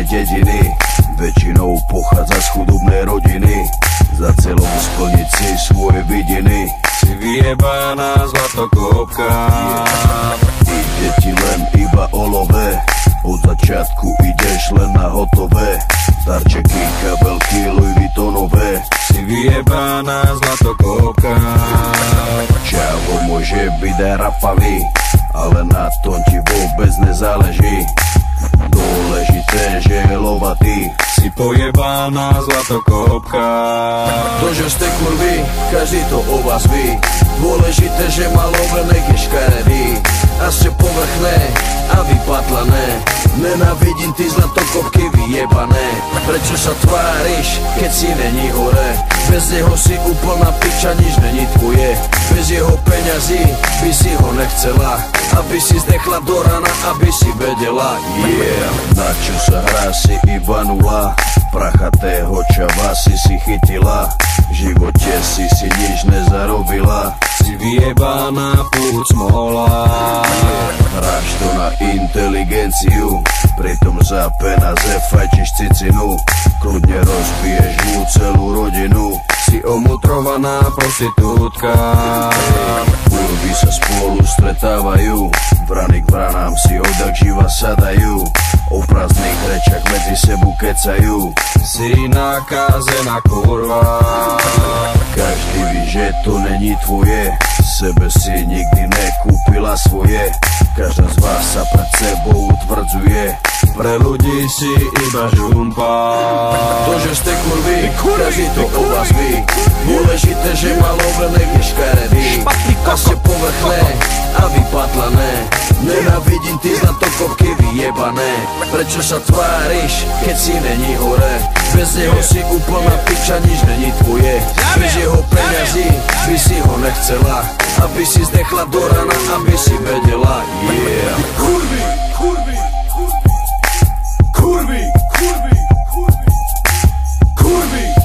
dediny, väčšinou pochádza z chudobnej rodiny. Za celou splniť si svoje vidiny. Si vyjebaná zlatokopka, ide ti len iba o love. Od začiatku ideš len na hotové. Darčeky, kabelky, Louis Vuittonové. si vyjebaná zlatokopka. Čavo môže byť aj rapavý, ale na tom ti vôbec nezáleží. Dôležité, že je lovatý. Si pojebaná zlatokopka. To, že ste kurvy, každý to o vás ví. Dôležité, že má love, nech je škaredý. A ste povrchné a vypatlané. Nenávidím ty zlatokopky vyjebané. Prečo sa tváriš, keď si není hore? Bez neho si úplná piča, nič není tvoje. Bez jeho peňazí by si ho nechcela, aby si zdechla do rana, aby si vedela. Yeah, na čo sa hrá, si iba nula. Prachatého čava si chytila. V živote si nič nezarobila. Si vyjebaná púd smola. Hráš to na inteligenciu, pritom za peniaze fajčiš cicinu. Kľudne rozbiješ mu celú rodinu. Si omutrovaná prostitútka. Kurvy sa spolu stretávajú, vrany k vranám si odak živa sadajú. O prázdnych rečach medzi sebu kecajú. Si nakázená kurva. Každý ví, že to není tvoje. Sebe si nikdy nekúpila svoje. Každá z vás sa pred sebou utvrdzuje. Pre ľudí si iba žumpa. To, že ste kurvy, každý to o vás ví. Dôležité, že má love, nech je škaredý. A ste povrchné a vypatlané. Nenávidím ty zlatokopky vyjebané. Prečo sa tváriš, keď si není hore? Bez neho si úplná piča, nič není tvoje. Bez jeho peňazí by si ho nechcela, aby si zdechla do rana, aby si vedela. Yeah. Kurvy, kurvy, kurvy, kurvy, kurvy, kurvy, kurvy.